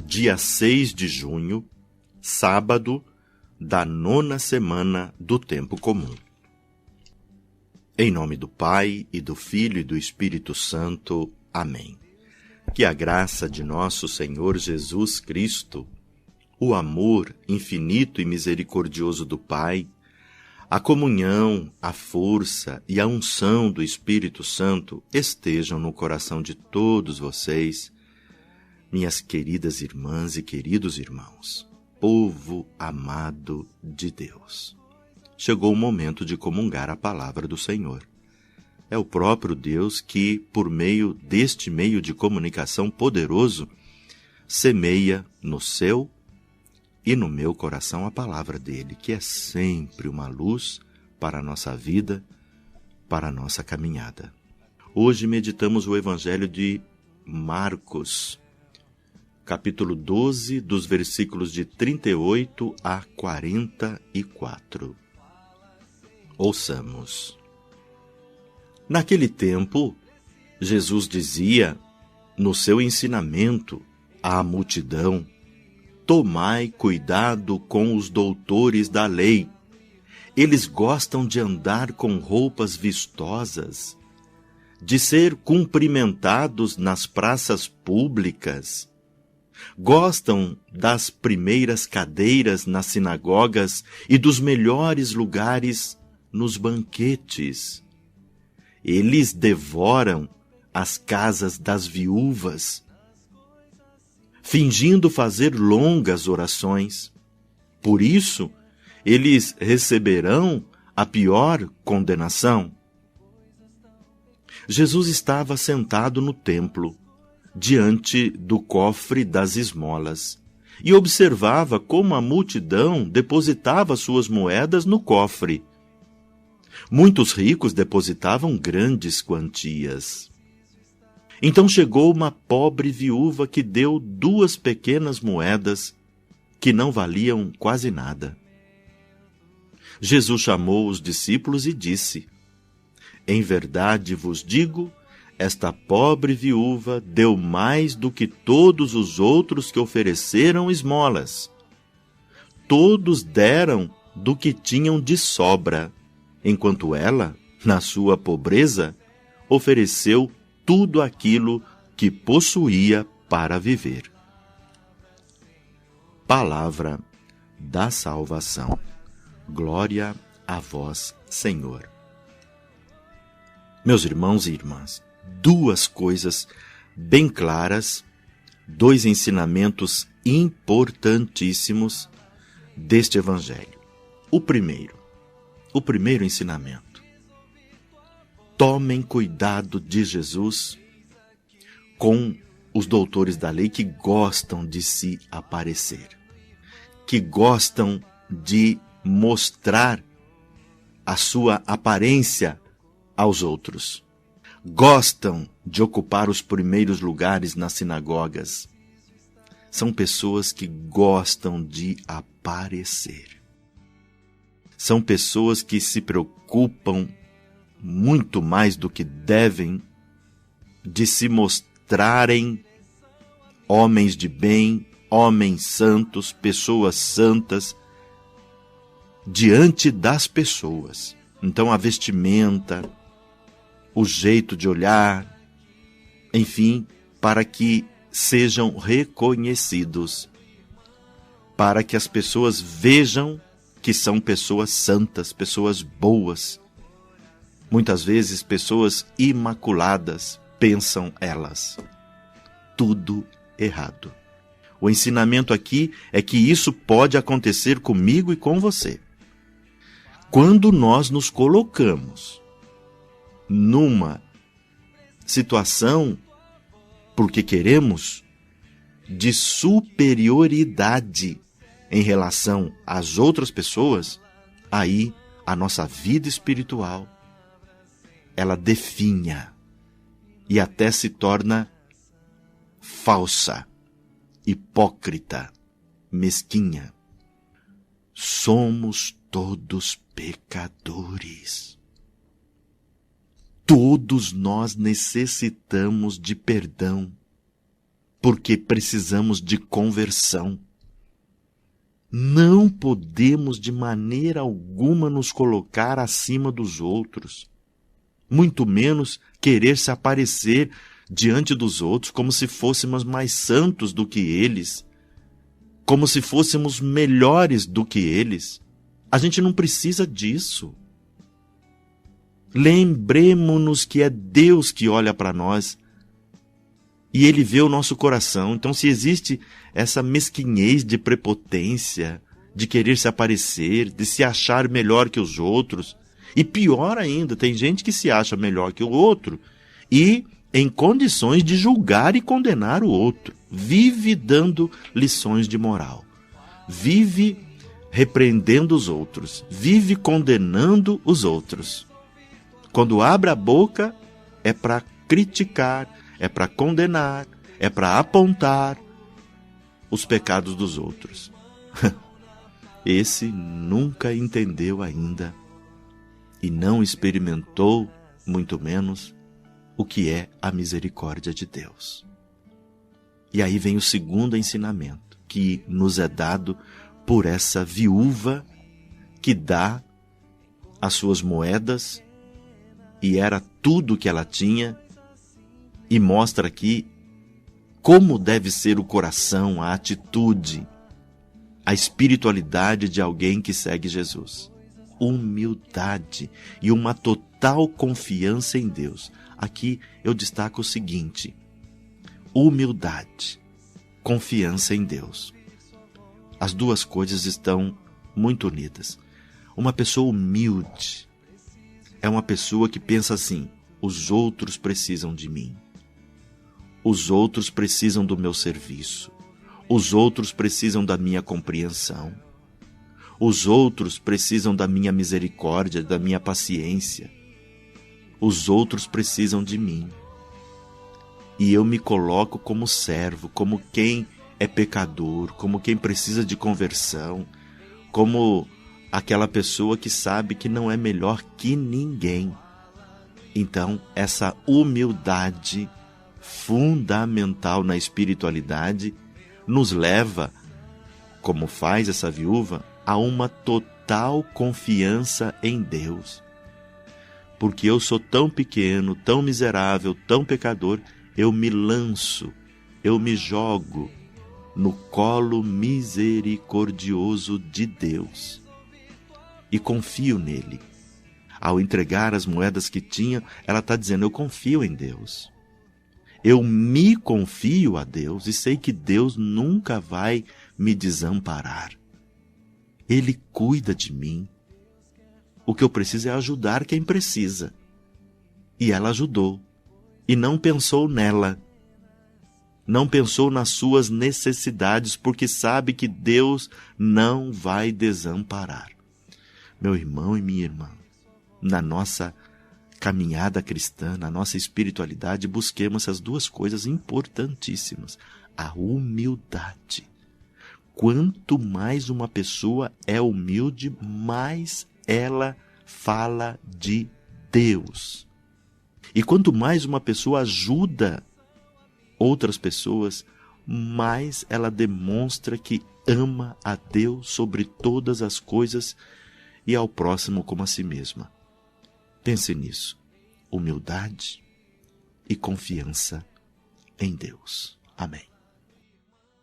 dia 6 de junho, sábado da 9ª semana do Tempo Comum. Em nome do Pai, e do Filho, e do Espírito Santo. Amém. Que a graça de nosso Senhor Jesus Cristo, o amor infinito e misericordioso do Pai, a comunhão, a força e a unção do Espírito Santo estejam no coração de todos vocês, minhas queridas irmãs e queridos irmãos, povo amado de Deus. Chegou o momento de comungar a palavra do Senhor. É o próprio Deus que, por meio deste meio de comunicação poderoso, semeia no seu e no meu coração a palavra dele, que é sempre uma luz para a nossa vida, para a nossa caminhada. Hoje meditamos o Evangelho de Marcos, capítulo 12, dos versículos de 38 a 44. Ouçamos. Naquele tempo, Jesus dizia, no seu ensinamento, à multidão: tomai cuidado com os doutores da lei. Eles gostam de andar com roupas vistosas, de ser cumprimentados nas praças públicas. Gostam das primeiras cadeiras nas sinagogas e dos melhores lugares nos banquetes. Eles devoram as casas das viúvas, fingindo fazer longas orações. Por isso, eles receberão a pior condenação. Jesus estava sentado no templo, diante do cofre das esmolas, e observava como a multidão depositava suas moedas no cofre. Muitos ricos depositavam grandes quantias. Então chegou uma pobre viúva que deu 2 pequenas moedas que não valiam quase nada. Jesus chamou os discípulos e disse: em verdade vos digo, esta pobre viúva deu mais do que todos os outros que ofereceram esmolas. Todos deram do que tinham de sobra, enquanto ela, na sua pobreza, ofereceu tudo aquilo que possuía para viver. Palavra da salvação. Glória a vós, Senhor. Meus irmãos e irmãs, 2 coisas bem claras, 2 ensinamentos importantíssimos deste Evangelho. O primeiro ensinamento: tomem cuidado de Jesus com os doutores da lei que gostam de se aparecer, que gostam de mostrar a sua aparência aos outros. Gostam de ocupar os primeiros lugares nas sinagogas. São pessoas que gostam de aparecer. São pessoas que se preocupam muito mais do que devem de se mostrarem homens de bem, homens santos, pessoas santas, diante das pessoas. Então a vestimenta, o jeito de olhar, enfim, para que sejam reconhecidos, para que as pessoas vejam que são pessoas santas, pessoas boas, muitas vezes pessoas imaculadas, pensam elas. Tudo errado. O ensinamento aqui é que isso pode acontecer comigo e com você. Quando nós nos colocamos numa situação, porque queremos, de superioridade em relação às outras pessoas, aí a nossa vida espiritual, ela definha e até se torna falsa, hipócrita, mesquinha. Somos todos pecadores. Todos nós necessitamos de perdão. porque precisamos de conversão. Não podemos de maneira alguma nos colocar acima dos outros, muito menos querer se aparecer diante dos outros como se fôssemos mais santos do que eles, como se fôssemos melhores do que eles. A gente não precisa disso. Lembremos-nos que é Deus que olha para nós e Ele vê o nosso coração. Então, se existe essa mesquinhez de prepotência, de querer se aparecer, de se achar melhor que os outros, e pior ainda, tem gente que se acha melhor que o outro e em condições de julgar e condenar o outro, vive dando lições de moral, vive repreendendo os outros, vive condenando os outros. Quando abre a boca, é para criticar, é para condenar, é para apontar os pecados dos outros. Esse nunca entendeu ainda e não experimentou, muito menos, o que é a misericórdia de Deus. E aí vem o segundo ensinamento, que nos é dado por essa viúva que dá as suas moedas, e era tudo que ela tinha, e mostra aqui como deve ser o coração, a atitude, a espiritualidade de alguém que segue Jesus. Humildade e uma total confiança em Deus. Aqui eu destaco o seguinte: humildade, confiança em Deus. As duas coisas estão muito unidas. Uma pessoa humilde é uma pessoa que pensa assim: os outros precisam de mim. Os outros precisam do meu serviço. Os outros precisam da minha compreensão. Os outros precisam da minha misericórdia, da minha paciência. Os outros precisam de mim. E eu me coloco como servo, como quem é pecador, como quem precisa de conversão, como aquela pessoa que sabe que não é melhor que ninguém. Então, essa humildade fundamental na espiritualidade nos leva, como faz essa viúva, a uma total confiança em Deus. Porque eu sou tão pequeno, tão miserável, tão pecador, eu me lanço, eu me jogo no colo misericordioso de Deus e confio nele. Ao entregar as moedas que tinha, ela está dizendo: eu confio em Deus. Eu me confio a Deus e sei que Deus nunca vai me desamparar. Ele cuida de mim. O que eu preciso é ajudar quem precisa. E ela ajudou. E não pensou nela. Não pensou nas suas necessidades, porque sabe que Deus não vai desamparar. Meu irmão e minha irmã, na nossa caminhada cristã, na nossa espiritualidade, busquemos essas duas coisas importantíssimas. A humildade. Quanto mais uma pessoa é humilde, mais ela fala de Deus. E quanto mais uma pessoa ajuda outras pessoas, mais ela demonstra que ama a Deus sobre todas as coisas e ao próximo como a si mesma. Pense nisso. Humildade e confiança em Deus. Amém.